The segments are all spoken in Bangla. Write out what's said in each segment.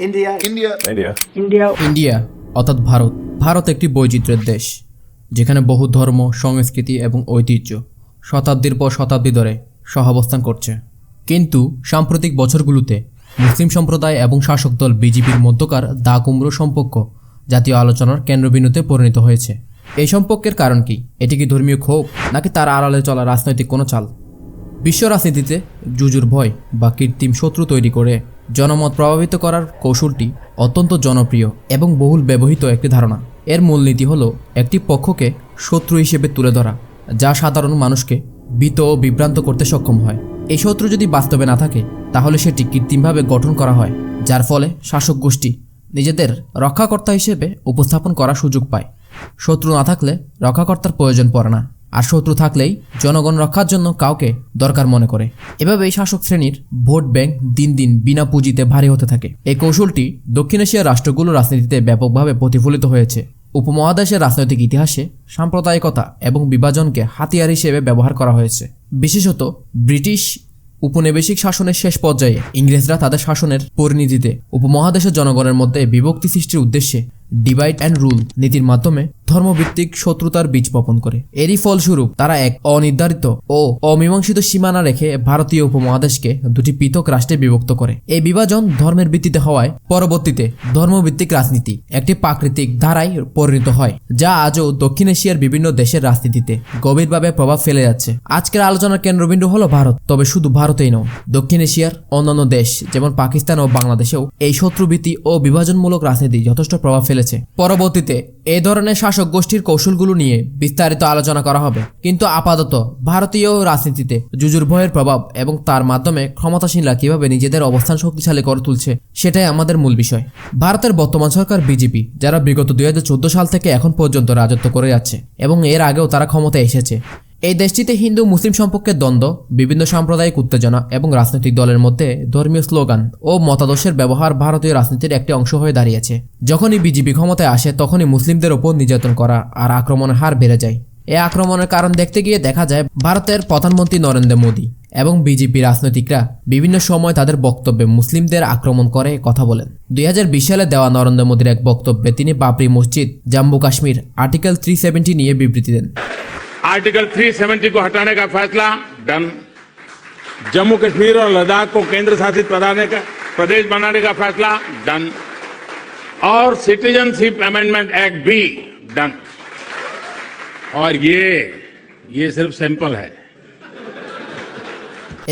India. India. India. India. India অর্থাৎ ভারত। ভারত একটি বৈচিত্র্যের দেশ, যেখানে বহু ধর্ম, সংস্কৃতি এবং ঐতিহ্য শতাব্দীর পর শতাব্দী ধরে সহাবস্থান করছে। কিন্তু সাম্প্রতিক বছরগুলোতে মুসলিম সম্প্রদায় এবং শাসক দল বিজেপির মধ্যকার দা কুমড়ো সম্পর্ক জাতীয় আলোচনার কেন্দ্রবিন্দুতে পরিণত হয়েছে। এই সম্পর্কের কারণ কি? এটি কি ধর্মীয় ক্ষোভ, নাকি তার আড়ালে চলা রাজনৈতিক কোনো চাল? বিশ্ব রাজনীতিতে জুজুর ভয় বা কৃত্রিম শত্রু তৈরি করে জনমত প্রভাবিত করার কৌশলটি অত্যন্ত জনপ্রিয় এবং বহুল ব্যবহৃত একটি ধারণা। এর মূলনীতি হলো একটি পক্ষকে শত্রু হিসেবে তুলে ধরা, যা সাধারণ মানুষকে ভীত ও বিভ্রান্ত করতে সক্ষম হয়। এই শত্রু যদি বাস্তবে না থাকে, তাহলে সেটি কৃত্রিমভাবে গঠন করা হয়, যার ফলে শাসক গোষ্ঠী নিজেদের রক্ষাকর্তা হিসেবে উপস্থাপন করার সুযোগ পায়। শত্রু না থাকলে রক্ষাকর্তার প্রয়োজন পড়ে না, আর শত্রু থাকলেই জনগণ রক্ষার জন্য কাউকে দরকার মনে করে। এভাবেই শাসক শ্রেণীর ভোট ব্যাংক দিন দিন বিনা পুঁজিতে ভারী হতে থাকে। এই কৌশলটি দক্ষিণ এশিয়ার রাষ্ট্রগুলোর রাজনীতিতে ব্যাপকভাবে প্রতিফলিত হয়েছে। উপমহাদেশের রাজনৈতিক ইতিহাসে সাম্প্রদায়িকতা এবং বিভাজনকে হাতিয়ার হিসেবে ব্যবহার করা হয়েছে। বিশেষত ব্রিটিশ উপনিবেশিক শাসনের শেষ পর্যায়ে ইংরেজরা তাদের শাসনের পরিণতিতে উপমহাদেশের জনগণের মধ্যে বিভক্তি সৃষ্টির উদ্দেশ্যে ডিভাইড অ্যান্ড রুল নীতির মাধ্যমে ধর্মভিত্তিক শত্রুতার বীজ বপন করে। এরই ফলস্বরূপ তারা এক অনির্ধারিত ও অমীমাংসিত সীমানা রেখে ভারতীয় উপমহাদেশকে দুটি পৃথক রাষ্ট্রে বিভক্ত করে। এই বিভাজন ধর্মের ভিত্তিতে হওয়ায় পরবর্তীতে ধর্মভিত্তিক রাজনীতি একটি প্রাকৃতিক ধারায় পরিণত হয়, যা আজও দক্ষিণ এশিয়ার বিভিন্ন দেশের রাজনীতিতে গভীরভাবে প্রভাব ফেলে যাচ্ছে। আজকের আলোচনার কেন্দ্রবিন্দু হলো ভারত, তবে শুধু ভারতেই নয়, দক্ষিণ এশিয়ার অন্যান্য দেশ যেমন পাকিস্তান ও বাংলাদেশেও এই শত্রুভীতি ও বিভাজনমূলক রাজনীতি যথেষ্ট প্রভাব ফেলেছে। পরবর্তীতে এই ধরনের শাসক গোষ্ঠীর কৌশলগুলো নিয়ে বিস্তারিত আলোচনা করা হবে, কিন্তু আপাতত ভারতীয় রাজনীতিতে জুজুর ভয়ের প্রভাব এবং তার মাধ্যমে ক্ষমতাসীনরা কিভাবে নিজেদের অবস্থান শক্তিশালী করে তুলছে সেটাই আমাদের মূল বিষয়। ভারতের বর্তমান সরকার বিজেপি, যারা বিগত 2014 সাল থেকে এখন পর্যন্ত রাজত্ব করে যাচ্ছে এবং এর আগেও তারা ক্ষমতায় এসেছে। এই দেশটিতে হিন্দু মুসলিম সম্পর্কের দ্বন্দ্ব, বিভিন্ন সাম্প্রদায়িক উত্তেজনা এবং রাজনৈতিক দলের মধ্যে ধর্মীয় স্লোগান ও মতাদর্শের ব্যবহার ভারতীয় রাজনীতির একটি অংশ হয়ে দাঁড়িয়েছে। যখনই বিজেপি ক্ষমতায় আসে, তখনই মুসলিমদের ওপর নির্যাতন করা আর আক্রমণের হার বেড়ে যায়। এই আক্রমণের কারণ দেখতে গিয়ে দেখা যায় ভারতের প্রধানমন্ত্রী নরেন্দ্র মোদী এবং বিজেপি রাজনৈতিকরা বিভিন্ন সময় তাদের বক্তব্যে মুসলিমদের আক্রমণ করে কথা বলেন। 2020 সালে দেওয়া নরেন্দ্র মোদীর এক বক্তব্যে তিনি বাবরি মসজিদ, জম্মু কাশ্মীর आर्टिकल 370 নিয়ে বিবৃতি দেন। आर्टिकल 370 को हटाने का फैसला डन। जम्मू कश्मीर और लद्दाख को केंद्र शासित प्रदेश बनाने का फैसला डन। और सिटीजनशिप अमेंडमेंट एक्ट भी डन। और ये सिर्फ सैंपल है।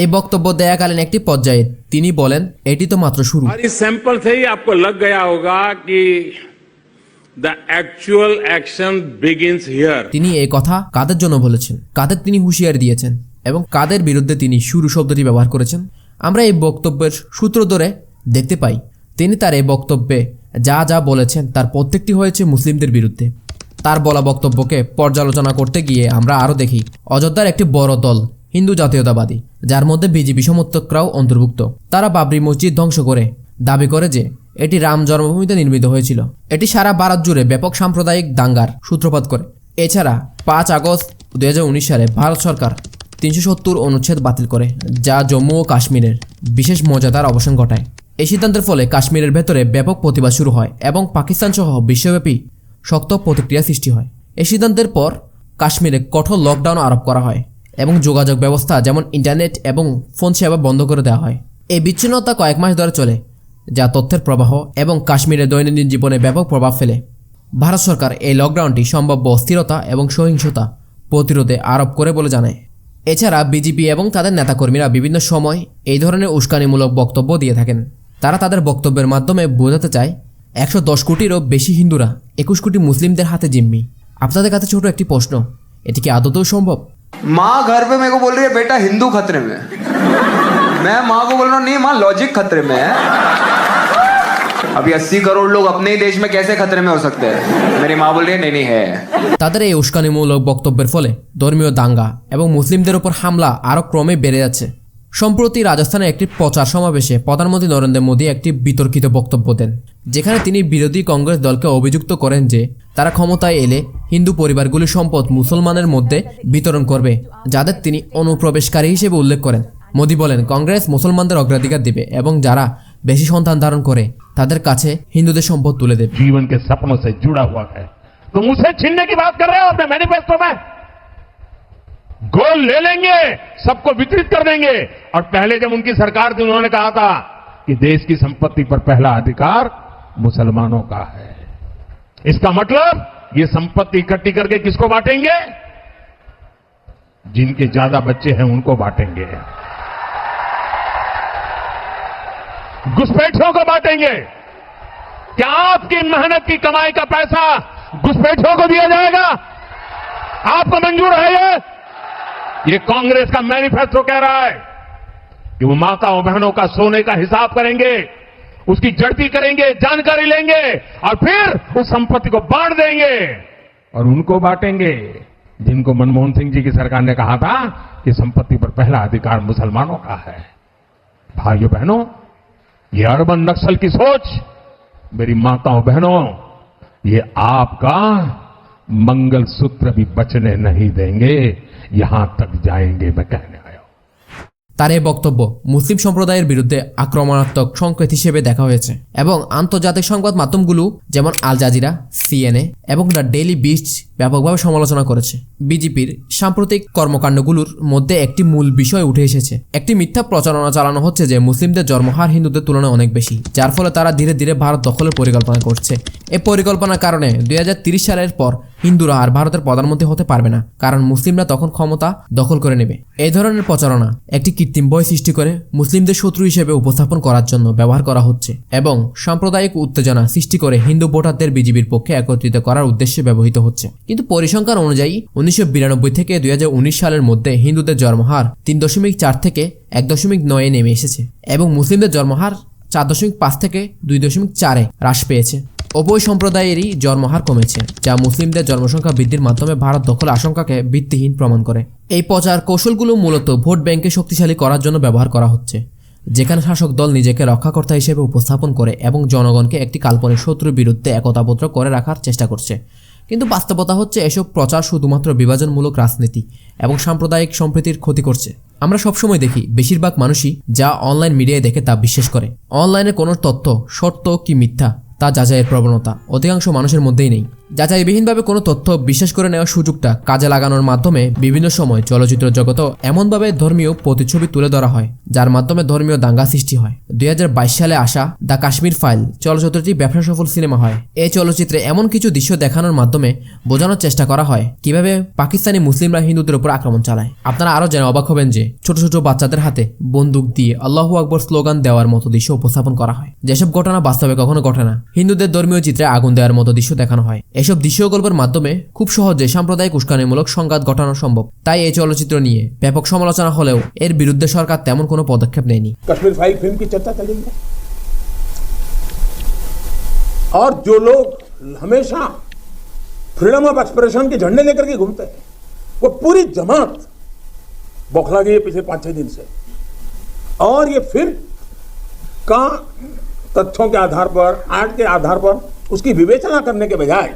এই বক্তব্য দেয়াকালীন একটি পর্যায়ে তিনি বলেন, এটি তো মাত্র শুরু। और इस सैंपल से ही आपको लग गया होगा कि The actual action begins here. তিনি এই কথা কাদের জন্য বলেছেন, কাদের তিনি হুঁশিয়ারি দিয়েছেন এবং কাদের বিরুদ্ধে তিনি শুরু শব্দটি ব্যবহার করেছেন? আমরা এই বক্তব্যের সূত্র ধরে দেখতে পাই তিনি তার এই বক্তব্যে যা যা বলেছেন তার প্রত্যেকটি হয়েছে মুসলিমদের বিরুদ্ধে। তার বলা বক্তব্যকে পর্যালোচনা করতে গিয়ে আমরা আরও দেখি অযোধ্যার একটি বড় দল হিন্দু জাতীয়তাবাদী, যার মধ্যে বিজেপি সমর্থকরাও অন্তর্ভুক্ত। তারা বাবরি মসজিদ ধ্বংস করে দাবি করে যে এটি রাম জন্মভূমিতে নির্মিত হয়েছিল। এটি সারা ভারত জুড়ে ব্যাপক সাম্প্রদায়িক দাঙ্গার সূত্রপাত করে। এছাড়া 5 আগস্ট 2019 সালে ভারত সরকার 370 অনুচ্ছেদ বাতিল করে, যা জম্মু ও কাশ্মীরের বিশেষ মর্যাদার অবসান ঘটায়। এই সিদ্ধান্তের ফলে কাশ্মীরের ভেতরে ব্যাপক প্রতিবাদ শুরু হয় এবং পাকিস্তান সহ বিশ্বব্যাপী শক্ত প্রতিক্রিয়া সৃষ্টি হয়। এই সিদ্ধান্তের পর কাশ্মীরে কঠোর লকডাউন আরোপ করা হয় এবং যোগাযোগ ব্যবস্থা যেমন ইন্টারনেট এবং ফোন সেবা বন্ধ করে দেওয়া হয়। এই বিচ্ছিন্নতা কয়েক মাস ধরে চলে, যা তথ্যের প্রবাহ এবং কাশ্মীরের দৈনন্দিন জীবনে ব্যাপক প্রভাব ফেলে। ভারত সরকার এই লকডাউনটি সম্ভাব্য অস্থিরতা এবং সহিংসতা প্রতিরোধে আরোপ করে বলে জানায়। এছাড়া বিজেপি এবং তাদের নেতাকর্মীরা বিভিন্ন সময় এই ধরনের উস্কানিমূলক বক্তব্য দিয়ে থাকেন। তারা তাদের বক্তব্যের মাধ্যমে বোঝাতে চায় 110 কোটিরও বেশি হিন্দুরা 21 কোটি মুসলিমদের হাতে জিম্মি। আপনাদের কাছে ছোট একটি প্রশ্ন, এটি কি আদতেও সম্ভব? माँ घर पे मेरे को बोल रही है बेटा हिंदू खतरे में। मैं माँ को बोल रहा हूँ नहीं माँ लॉजिक खतरे में है। अभी 80 करोड़ लोग अपने ही देश में कैसे खतरे में हो सकते हैं? मेरी माँ बोल रही है नहीं है। তাদের এই উস্কানিমূলক বক্তব্যের ফলে ধর্মীয় দাঙ্গা এবং মুসলিমদের উপর হামলা আরও ক্রমে বেড়ে যাচ্ছে। সম্প্রতি রাজস্থানের একটি প্রচার সমাবেশে প্রধানমন্ত্রী নরেন্দ্র মোদী একটি বিতর্কিত বক্তব্য দেন, যেখানে তিনি বিরোধী কংগ্রেস দলকে অভিযুক্ত করেন যে তারা ক্ষমতায় এলে হিন্দু পরিবারগুলির সম্পদ মুসলমানের মধ্যে বিতরণ করবে, যাদের তিনি অনুপ্রবেশকারী হিসেবে উল্লেখ করেন। মোদী বলেন, কংগ্রেস মুসলমানদের অগ্রাধিকার দেবে এবং যারা বেশি সন্তান ধারণ করে তাদের কাছে হিন্দুদের সম্পদ তুলে দেবে। जीवन के सपनों से जुड़ा हुआ है, तुम उसे छीनने की बात कर रहे हो अपने मैनिफेस्टो में। गोल ले लेंगे, सबको वितरित कर देंगे। और पहले जब उनकी सरकार थी उन्होंने कहा था कि देश की संपत्ति पर पहला अधिकार मुसलमानों का है। इसका मतलब ये संपत्ति इकट्ठी करके किसको बांटेंगे? जिनके ज्यादा बच्चे हैं उनको बांटेंगे, घुसपैठियों को बांटेंगे। क्या आपकी मेहनत की कमाई का पैसा घुसपैठियों को दिया जाएगा? आपको मंजूर है ये कांग्रेस का मैनिफेस्टो कह रहा है कि वो माताओं बहनों का सोने का हिसाब करेंगे, उसकी जड़ती करेंगे, जानकारी लेंगे और फिर उस संपत्ति को बांट देंगे। और उनको बांटेंगे जिनको मनमोहन सिंह जी की सरकार ने कहा था कि संपत्ति पर पहला अधिकार मुसलमानों का है। भाइयों बहनों, ये अर्बन नक्सल की सोच, मेरी माताओं बहनों, ये आपका मंगलसूत्र भी बचने नहीं देंगे, यहां तक जाएंगे मैं कहने आया हूं। তার এই বক্তব্য মুসলিম সম্প্রদায়ের বিরুদ্ধে আক্রমণাত্মক সংকেত হিসেবে দেখা হয়েছে এবং আন্তর্জাতিক সংবাদ মাধ্যমগুলো যেমন আল জাজিরা, সিএনএ এবং দ্য ডেইলি বিস্ট ব্যাপকভাবে সমালোচনা করেছে। বিজেপির সাম্প্রতিক কর্মকাণ্ডগুলোর মধ্যে একটি মূল বিষয় উঠে এসেছে। একটি মিথ্যা প্রচারণা চালানো হচ্ছে যে মুসলিমদের জন্মহার হিন্দুদের তুলনায় অনেক বেশি, যার ফলে তারা ধীরে ধীরে ভারত দখলের পরিকল্পনা করছে। এই পরিকল্পনার কারণে 2030 সালের পর হিন্দুরা আর ভারতের প্রধানমন্ত্রী হতে পারবে না, কারণ মুসলিমরা তখন ক্ষমতা দখল করে নেবে। এই ধরনের প্রচারণা একটি কৃত্রিম ভয় সৃষ্টি করে মুসলিমদের শত্রু হিসেবে উপস্থাপন করার জন্য ব্যবহার করা হচ্ছে এবং সাম্প্রদায়িক উত্তেজনা সৃষ্টি করে হিন্দু ভোটারদের বিজেপির পক্ষে একত্রিত করার উদ্দেশ্যে ব্যবহৃত হচ্ছে। কিন্তু পরিসংখ্যান অনুযায়ী 1992 থেকে 2019 সালের মধ্যে হিন্দুদের জন্মহার 3.4 থেকে 1.9 নেমে এসেছে এবং মুসলিমদের জন্মহার 4.5 থেকে 2.4 হ্রাস পেয়েছে। উভয় সম্প্রদায়েরই জন্মহার কমেছে, যা মুসলিমদের জন্মসংখ্যা বৃদ্ধির মাধ্যমে ভারত দখল আশঙ্কাকে ভিত্তিহীন প্রমাণ করে। এই প্রচার কৌশলগুলো মূলত ভোট ব্যাংকে শক্তিশালী করার জন্য ব্যবহার করা হচ্ছে, যেখানে শাসক দল নিজেকে রক্ষাকর্তা হিসেবে উপস্থাপন করে এবং জনগণকে একটি কাল্পনিক শত্রুর বিরুদ্ধে একতাবদ্ধ করে রাখার চেষ্টা করছে। কিন্তু বাস্তবতা হচ্ছে এসব প্রচার শুধুমাত্র বিভাজনমূলক রাজনীতি এবং সাম্প্রদায়িক সম্প্রীতির ক্ষতি করছে। আমরা সবসময় দেখি বেশিরভাগ মানুষই যা অনলাইন মিডিয়ায় দেখে তা বিশ্বাস করে। অনলাইনে কোনো তথ্য সত্য কি মিথ্যা তা যাচাইয়ের প্রবণতা অধিকাংশ মানুষের মধ্যেই নেই। যাচাইবিহীনভাবে কোনো তথ্য বিশ্বাস করে নেওয়ার সুযোগটা কাজে লাগানোর মাধ্যমে বিভিন্ন সময় চলচ্চিত্র জগতেও এমনভাবে ধর্মীয় প্রতিচ্ছবি তুলে ধরা হয় যার মাধ্যমে ধর্মীয় দাঙ্গা সৃষ্টি হয়। 2022 সালে আসা দ্য কাশ্মীর ফাইল চলচ্চিত্রটি ব্যবসা সফল সিনেমা হয়। এই চলচ্চিত্রে এমন কিছু দৃশ্য দেখানোর মাধ্যমে বোঝানোর চেষ্টা করা হয় কিভাবে পাকিস্তানি মুসলিমরা হিন্দুদের উপর আক্রমণ চালায়। আপনারা আরও জেনে অবাক হবেন যে ছোট ছোট বাচ্চাদের হাতে বন্দুক দিয়ে আল্লাহু আকবর স্লোগান দেওয়ার মতো দৃশ্য উপস্থাপন করা হয়, যেসব ঘটনা বাস্তবে কখনো ঘটে না। হিন্দুদের ধর্মীয় চিত্রে আগুন দেওয়ার মতো দৃশ্য দেখানো হয়। এসব দৃশ্যকল্পের মাধ্যমে খুব সহজে সাম্প্রদায়িক উস্কানিমূলক সংঘাত ঘটানো সম্ভব। তাই এই চলচ্চিত্র নিয়ে ব্যাপক সমালোচনা হলেও এর বিরুদ্ধে সরকার তেমন কোনো পদক্ষেপ নেয়নি। कश्मीर फाइल फिल्म की चर्चा चलेगी और जो लोग हमेशा फ्रीडम ऑफ एक्सप्रेशन के झंडे लेकर के घूमते हैं वो पूरी जमात बौखला गई है पिछले 5-6 दिन से। और ये फिल्म का तथ्यों के आधार पर, आर्ट के आधार पर उसकी विवेचना करने के बजाय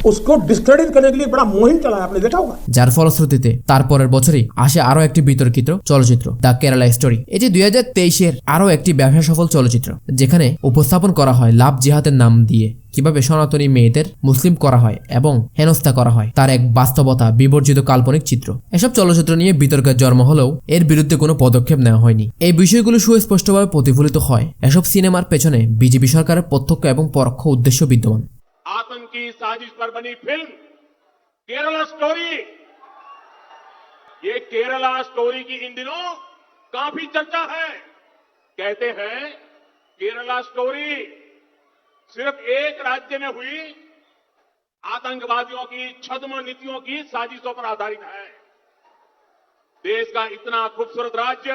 उसको डिस्क्रेडिट करने के लिए बड़ा मुहिम चला है, आपने देखा होगा। যার ফলশ্রুতিতে তারপরের বছরই আসে আরো একটি বিতর্কিত চলচ্চিত্র দ্য কেরালা স্টোরি। এটি 2023-এর আরো একটি ব্যবসা সফল চলচ্চিত্র, যেখানে উপস্থাপন করা হয় লাভ জিহাদের নাম দিয়ে কিভাবে সনাতনী মেয়েদের মুসলিম করা হয় এবং হেনস্থা করা হয় তার এক বাস্তবতা বিবর্জিত কাল্পনিক চিত্র। এসব চলচ্চিত্র নিয়ে বিতর্কের জন্ম হলেও এর বিরুদ্ধে কোনো পদক্ষেপ নেওয়া হয়নি। এই বিষয়গুলো সুস্পষ্টভাবে প্রতিফলিত হয় এসব সিনেমার পেছনে বিজেপি সরকারের প্রত্যক্ষ এবং পরোক্ষ উদ্দেশ্য বিদ্যমান। आतंकी साजिश पर बनी फिल्म केरला स्टोरी, ये केरला स्टोरी की इन दिनों काफी चर्चा है। कहते हैं केरला स्टोरी सिर्फ एक राज्य में हुई आतंकवादियों की छद्म नीतियों की साजिशों पर आधारित है। देश का इतना खूबसूरत राज्य,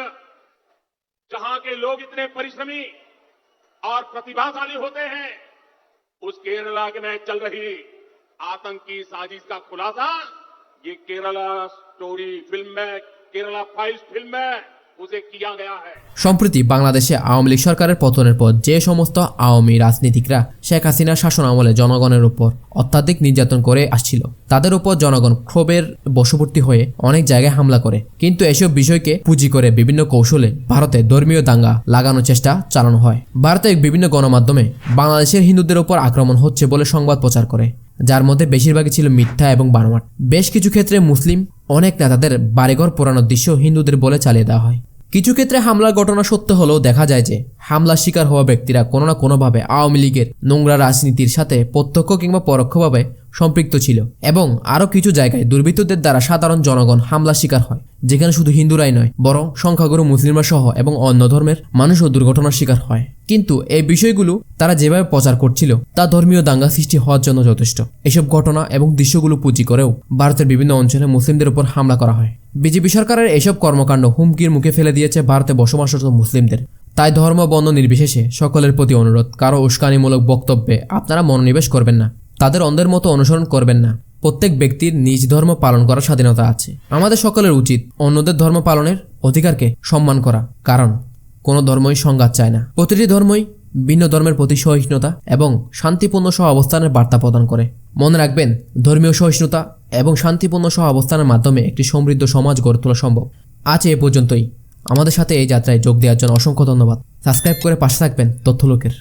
जहां के लोग इतने परिश्रमी और प्रतिभाशाली होते हैं, उस केरला के में चल रही आतंकी साजिश का खुलासा ये केरला स्टोरी फिल्म में, केरला फाइल्स फिल्म में उसे किया गया है। সম্প্রতি বাংলাদেশে আওয়ামী লীগ সরকারের পতনের পর যে সমস্ত আওয়ামী রাজনীতিকরা শেখ হাসিনার শাসন আমলে জনগণের উপর অত্যাধিক নির্যাতন করে আসছিল, তাদের উপর জনগণ ক্ষোভের বশবর্তী হয়ে অনেক জায়গায় হামলা করে। কিন্তু এসব বিষয়কে পুঁজি করে বিভিন্ন কৌশলে ভারতে ধর্মীয় দাঙ্গা লাগানোর চেষ্টা চালানো হয়। ভারতের বিভিন্ন গণমাধ্যমে বাংলাদেশের হিন্দুদের উপর আক্রমণ হচ্ছে বলে সংবাদ প্রচার করে, যার মধ্যে বেশিরভাগই ছিল মিথ্যা এবং বানোয়াট। বেশ কিছু ক্ষেত্রে মুসলিম অনেক নেতাদের বাড়িঘর পোড়ানোর দৃশ্য হিন্দুদের বলে চালিয়ে দেওয়া হয়। কিছু ক্ষেত্রে হামলার ঘটনা সত্য হলেও দেখা যায় যে হামলার শিকার হওয়া ব্যক্তিরা কোনো না কোনোভাবে আওয়ামী লীগের নোংরা রাজনীতির সাথে প্রত্যক্ষ কিংবা পরোক্ষভাবে সম্পৃক্ত ছিল, এবং আরও কিছু জায়গায় দুর্বৃত্তদের দ্বারা সাধারণ জনগণ হামলার শিকার হয়, যেখানে শুধু হিন্দুরাই নয় বরং সংখ্যাগুরু মুসলিমরা সহ এবং অন্য ধর্মের মানুষও দুর্ঘটনার শিকার হয়। কিন্তু এই বিষয়গুলো তারা যেভাবে প্রচার করছিল তা ধর্মীয় দাঙ্গা সৃষ্টি হওয়ার জন্য যথেষ্ট। এসব ঘটনা এবং দৃশ্যগুলো পুঁজি করেও ভারতের বিভিন্ন অঞ্চলে মুসলিমদের উপর হামলা করা হয়। বিজেপি সরকারের এসব কর্মকাণ্ড হুমকির মুখে ফেলে দিয়েছে ভারতে বসবাসরত মুসলিমদের। তাই ধর্ম বর্ণ নির্বিশেষে সকলের প্রতি অনুরোধ, কারো উস্কানিমূলক বক্তব্যে আপনারা মনোনিবেশ করবেন না, তাদের অন্ধের মতো অনুসরণ করবেন না। প্রত্যেক ব্যক্তির নিজ ধর্ম পালন করার স্বাধীনতা আছে। আমাদের সকলের উচিত অন্যদের ধর্ম পালনের অধিকারকে সম্মান করা, কারণ কোনো ধর্মই সংঘাত চায় না। প্রতিটি ধর্মই ভিন্ন ধর্মের প্রতি সহিষ্ণুতা এবং শান্তিপূর্ণ সহ অবস্থানের বার্তা প্রদান করে। মনে রাখবেন, ধর্মীয় সহিষ্ণুতা এবং শান্তিপূর্ণ সহ অবস্থানের মাধ্যমে একটি সমৃদ্ধ সমাজ গড়ে তোলা সম্ভব। আজ এ পর্যন্তই। আমাদের সাথে এই যাত্রায় যোগ দেওয়ার জন্য অসংখ্য ধন্যবাদ। সাবস্ক্রাইব করে পাশে থাকবেন তথ্যলোকের।